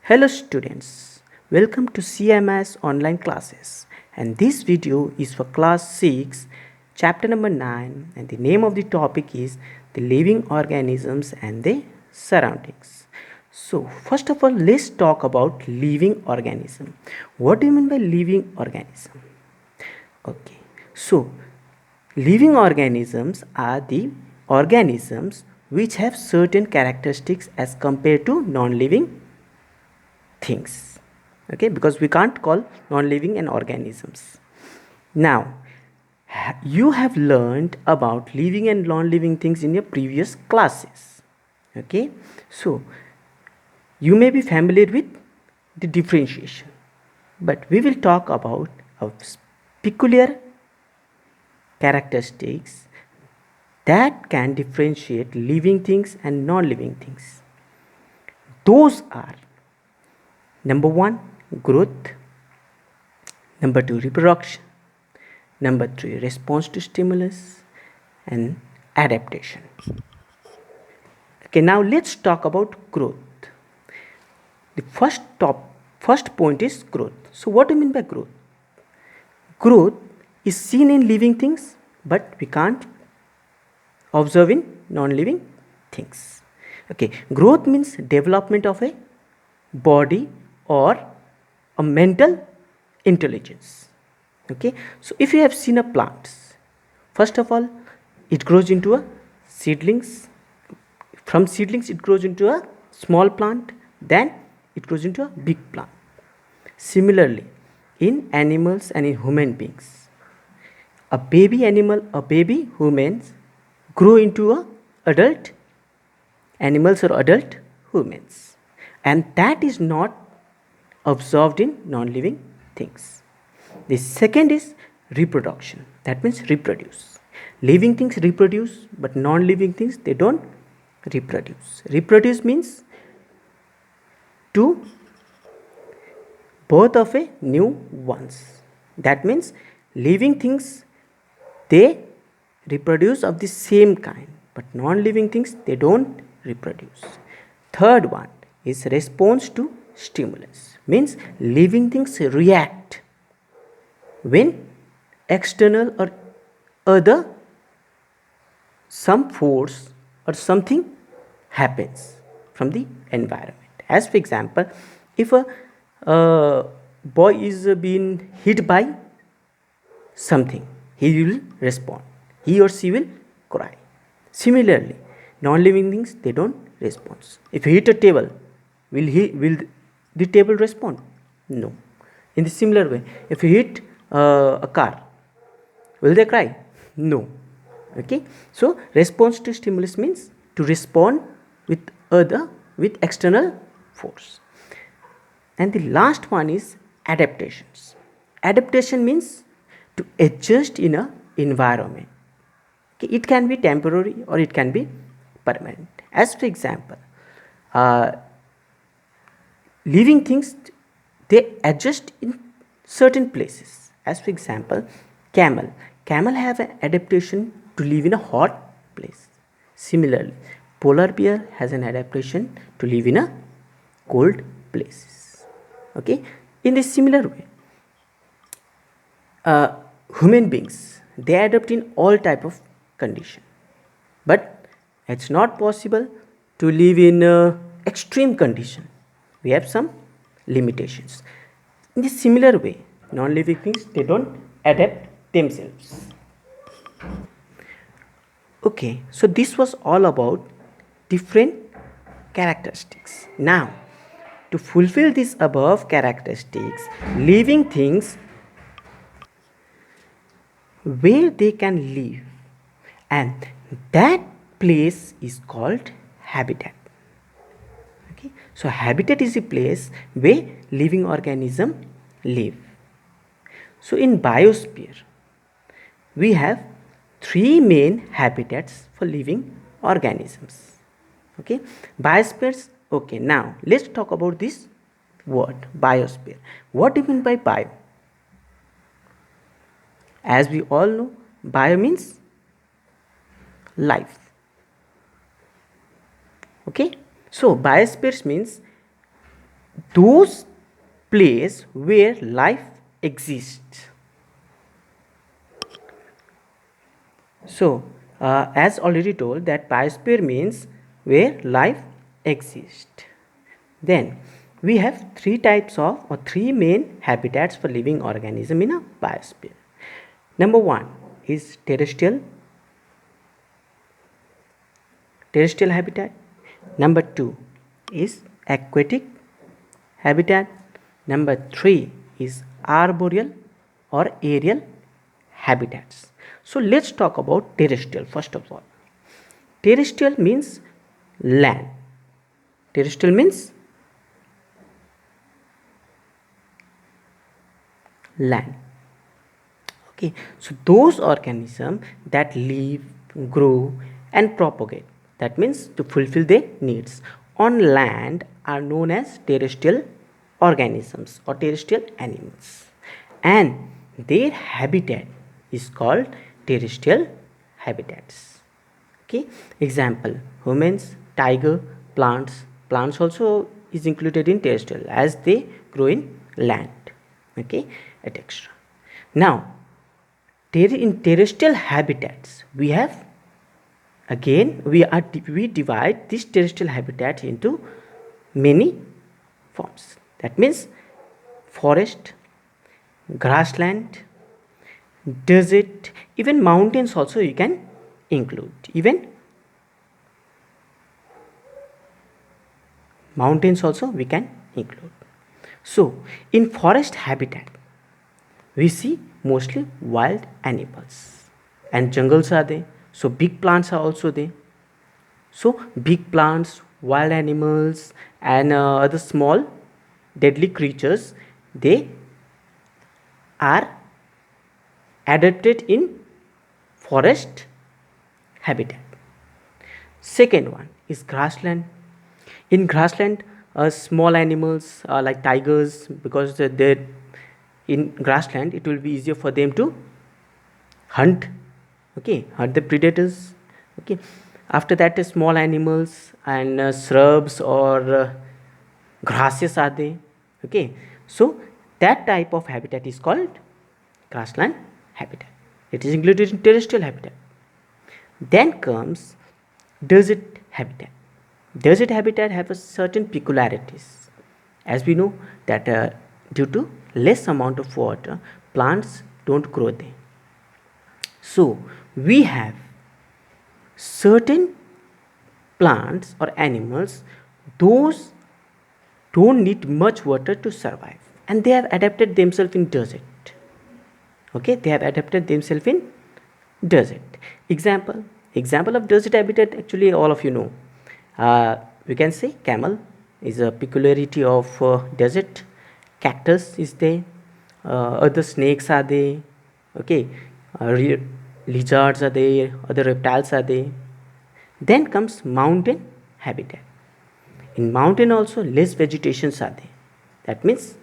Hello students, welcome to CMS online classes, and this video is for class 6 chapter number 9, and the name of the topic is the living organisms and the surroundings. So first of all, let's talk about living organism. What do you mean by living organism? Okay, so living organisms are the organisms which have certain characteristics as compared to non-living things. Okay, because we can't call non-living and organisms. Now, you have learned about living and non-living things in your previous classes. Okay, so you may be familiar with the differentiation, but we will talk about peculiar characteristics that can differentiate living things and non-living things. Those are: number 1, growth; number 2, reproduction; number 3, response to stimulus; and adaptation. Okay, now let's talk about growth. The first point is growth. So what do you mean by growth? Growth is seen in living things, but we can't observe in non-living things. Okay, growth means development of a body or a mental intelligence. Okay, so if you have seen a plant, first of all it grows into a seedlings. From seedlings it grows into a small plant, then it grows into a big plant. Similarly, in animals and in human beings, a baby animal, a baby humans grow into a adult animals or adult humans, and that is not observed in non-living things. The second is reproduction. That means reproduce. Living things reproduce, but non-living things, they don't reproduce. Reproduce means to birth of a new ones. That means living things, they reproduce of the same kind, but non-living things, they don't reproduce. Third one is response to stimulus. Means living things react when external or other some force or something happens from the environment. As for example, if a boy is being hit by something, he will respond. He or she will cry. Similarly, non-living things, they don't respond. If you hit a table, will the table respond? No. In the similar way, if you hit a car, will they cry? No. Okay, so response to stimulus means to respond with external force. And the last one is adaptations. Adaptation means to adjust in a environment. Okay, it can be temporary or it can be permanent. As for example, living things, they adjust in certain places. As for example, camel have an adaptation to live in a hot place. Similarly, polar bear has an adaptation to live in a cold places. Okay, in this similar way, human beings, they adapt in all type of condition, but it's not possible to live in extreme condition. We have some limitations. In this similar way, non-living things, they don't adapt themselves. Okay, so this was all about different characteristics. Now, to fulfill these above characteristics, living things, where they can live, and that place is called habitat. Okay, so habitat is a place where living organism live. So in biosphere, we have 3 main habitats for living organisms. Okay, biospheres. Okay, now let's talk about this word biosphere. What do you mean by bio? As we all know, bio means life. Okay, so biospheres means those place where life exists. So, as already told, that biosphere means where life exists. Then we have three types of or three main habitats for living organism in a biosphere. Number one is terrestrial habitat. Number two is aquatic habitat. Number three is arboreal or aerial habitats. So let's talk about terrestrial first of all. Terrestrial means land. Terrestrial means land. Okay, so those organisms that live, grow, and propagate, that means to fulfill their needs on land, are known as terrestrial organisms or terrestrial animals, and their habitat is called terrestrial habitats. Okay, example: humans, tiger, plants. Plants also is included in terrestrial as they grow in land. Okay, etc. Now, in terrestrial habitats, we have again we divide this terrestrial habitat into many forms. That means forest, grassland, desert, even mountains also you can include. Even mountains also we can include. So in forest habitat, we see mostly wild animals and jungles are there. So big plants are also there. So big plants, wild animals, and other small deadly creatures, they are adapted in forest habitat. Second one is grassland. In grassland, small animals like tigers, because they in grassland, it will be easier for them to hunt. Okay, hunt the predators. Okay, after that, small animals and shrubs or grasses are there. Okay, so that type of habitat is called grassland habitat. It is included in terrestrial habitat. Then comes desert habitat. Desert habitat have a certain peculiarities. As we know that due to less amount of water, plants don't grow there. So we have certain plants or animals, those don't need much water to survive, and they have adapted themselves in desert. Okay, they have adapted themselves in desert. Example of desert habitat, actually all of you know. We can say camel is a peculiarity of desert. Cactus is there. Other snakes are there. Okay, lizards are there. Other reptiles are there. Then comes mountain habitat. In mountain also less vegetations are there. That means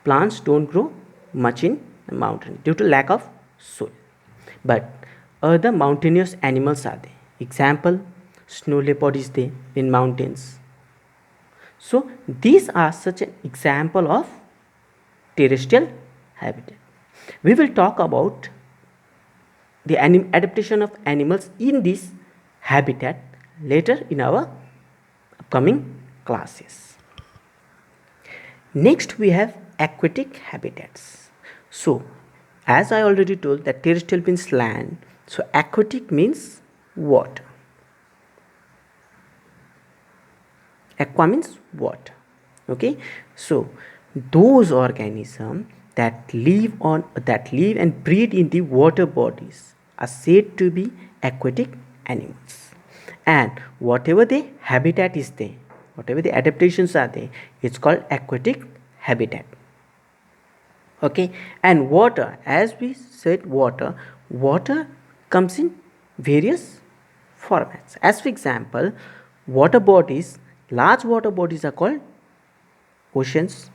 plants don't grow much in the mountain due to lack of soil. But other mountainous animals are there. Example, snow leopard is there in mountains. So these are such an example of terrestrial habitat. We will talk about the adaptation of animals in this habitat later in our upcoming classes. Next we have aquatic habitats. So as I already told that terrestrial means land, so aquatic means water. Aqua means water. Okay, so those organisms that live and breed in the water bodies are said to be aquatic animals, and whatever the habitat is there, whatever the adaptations are there, it's called aquatic habitat. Okay, and water, as we said, water comes in various formats. As for example, water bodies, large water bodies are called oceans.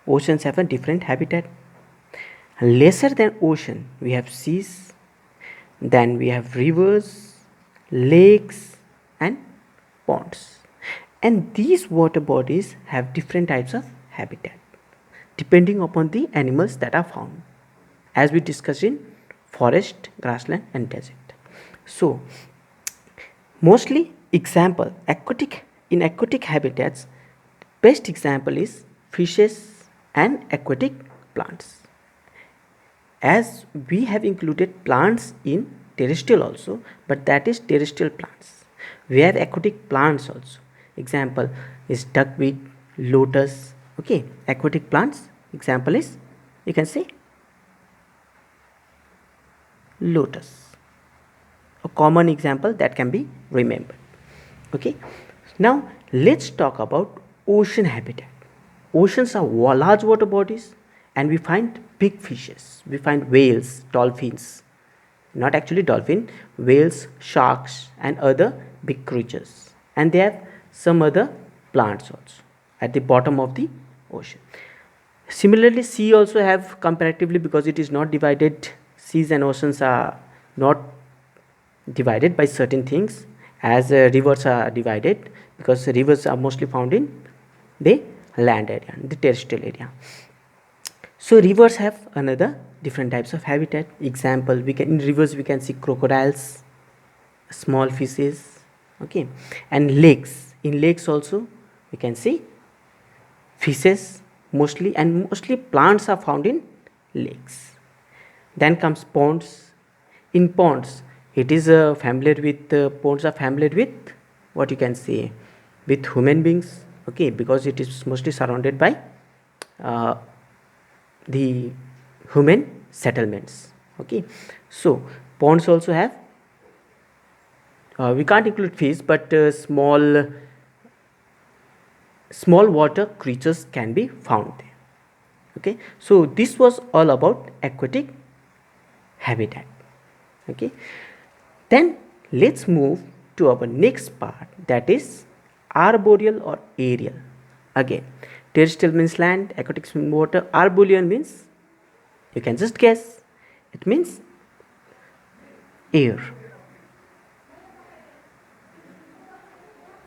Oceans have a different habitat. Lesser than ocean, we have seas, then we have rivers, lakes, and ponds. And these water bodies have different types of habitat depending upon the animals that are found, as we discussed in forest, grassland and desert. So mostly example aquatic habitats, best example is fishes and aquatic plants. As we have included plants in terrestrial also, but that is terrestrial plants. We have aquatic plants also. Example is duckweed, lotus. Okay, aquatic plants example is, you can say, lotus, a common example that can be remembered. Okay, now let's talk about ocean habitat. Oceans are large water bodies and we find big fishes. We find whales, dolphins, not actually dolphin, whales, sharks and other big creatures. And they have some other plants also at the bottom of the ocean. Similarly, sea also have comparatively, because it is not divided, seas and oceans are not divided by certain things as rivers are divided, because rivers are mostly found in the land area, the terrestrial area. So rivers have another different types of habitat. Example, we can, in rivers we can see crocodiles, small fishes, okay, and lakes. In lakes also we can see fishes mostly, and mostly plants are found in lakes. Then comes ponds. In ponds, it is familiar with ponds are familiar with what you can say, with human beings, okay, because it is mostly surrounded by uh, the human settlements. Okay, so ponds also have we can't include fish, but small water creatures can be found there. Okay, so this was all about aquatic habitat. Okay, then let's move to our next part, that is arboreal or aerial. Again, terrestrial means land, aquatic means water, arboreal means, you can just guess, it means air.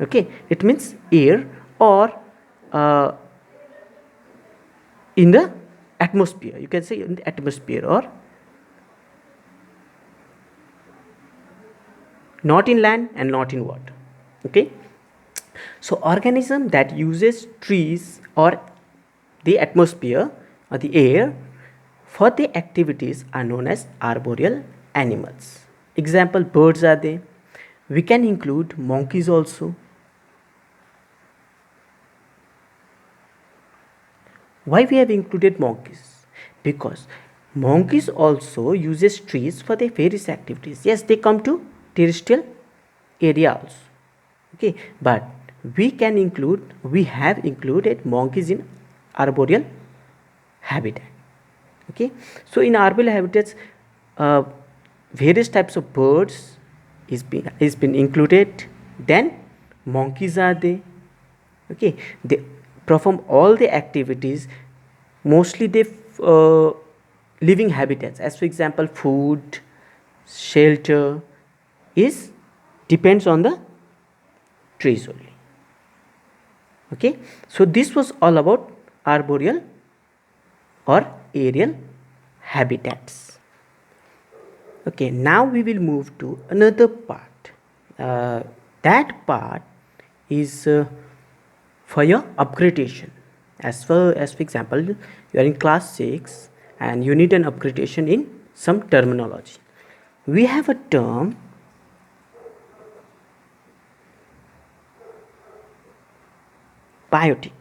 Okay, it means air, or uh, in the atmosphere, you can say in the atmosphere, or not in land and not in water. Okay, so organism that uses trees or the atmosphere or the air for the activities are known as arboreal animals. Example, birds are there. We can include monkeys also. Why we have included monkeys? Because monkeys also uses trees for their various activities. Yes, they come to terrestrial area also. Okay, but we have included monkeys in arboreal habitat. Okay, so in arboreal habitats, uh, various types of birds is been included. Then monkeys are there. Okay, they perform all the activities, mostly they living habitats, as for example food, shelter is depends on the trees only. Okay, so this was all about arboreal or aerial habitats. Okay, now we will move to another part. That part is for your upgradation. As for example, you are in class 6 and you need an upgradation in some terminology. We have a term biotic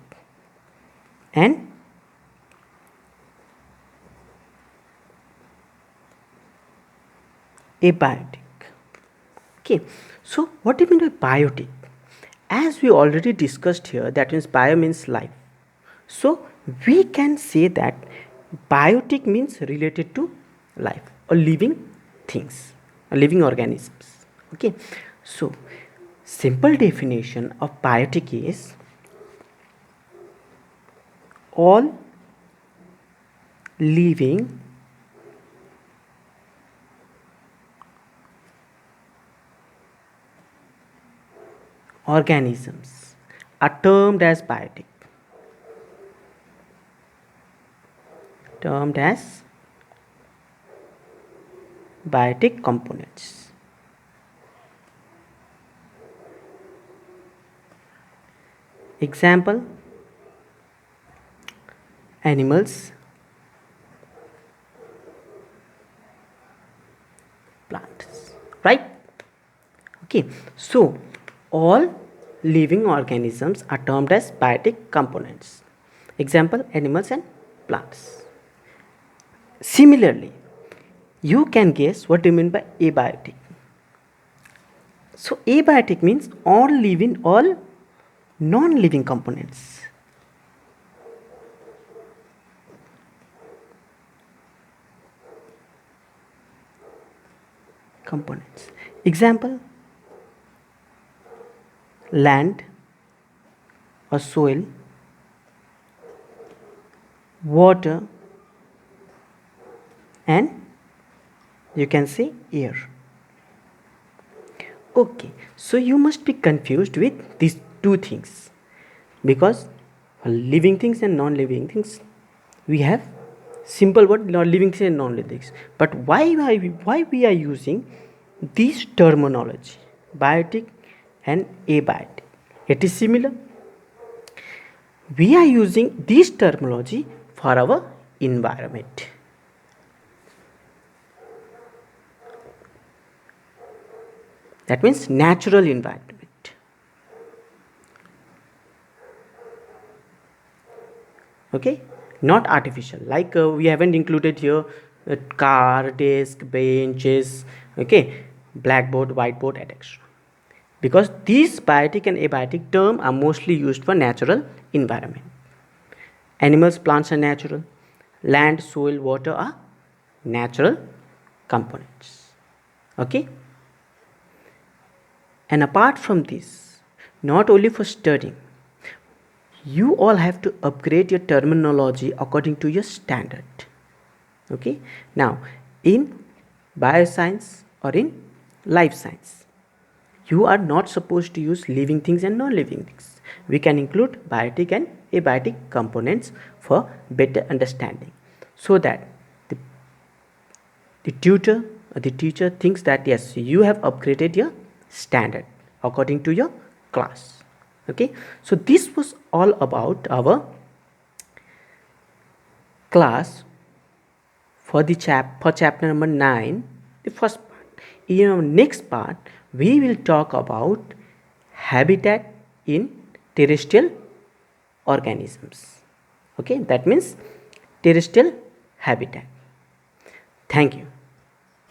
and abiotic. Okay, so what do you mean by biotic? As we already discussed here, that means bio means life. So we can say that biotic means related to life or living things or living organisms. Okay, so simple definition of biotic is all living organisms are termed as biotic. termed as biotic components. Example: animals, plants, right? Okay, so all living organisms are termed as biotic components. Example: animals and plants. Similarly, you can guess what do you mean by abiotic. So abiotic means all living, all non-living components. Example: land or soil, water, and you can say air. Okay, so you must be confused with these two things, because for living things and non-living things we have simple word, living things and non-living things. But why we are using this terminology, biotic and abiotic? It is similar. We are using this terminology for our environment. That means natural environment. Okay, not artificial. Like we haven't included here car, desk, benches, okay, blackboard, whiteboard, etc. Because these biotic and abiotic terms are mostly used for natural environment. Animals, plants are natural. Land, soil, water are natural components. Okay. And apart from this, not only for studying, you all have to upgrade your terminology according to your standard. Okay. Now, in bioscience or in life science, you are not supposed to use living things and non-living things. We can include biotic and abiotic components for better understanding, so that the tutor or the teacher thinks that yes, you have upgraded your standard according to your class. Okay, so this was all about our class for the chapter number 9, the first part. In our next part, we will talk about habitat in terrestrial organisms. Okay, that means terrestrial habitat. Thank you.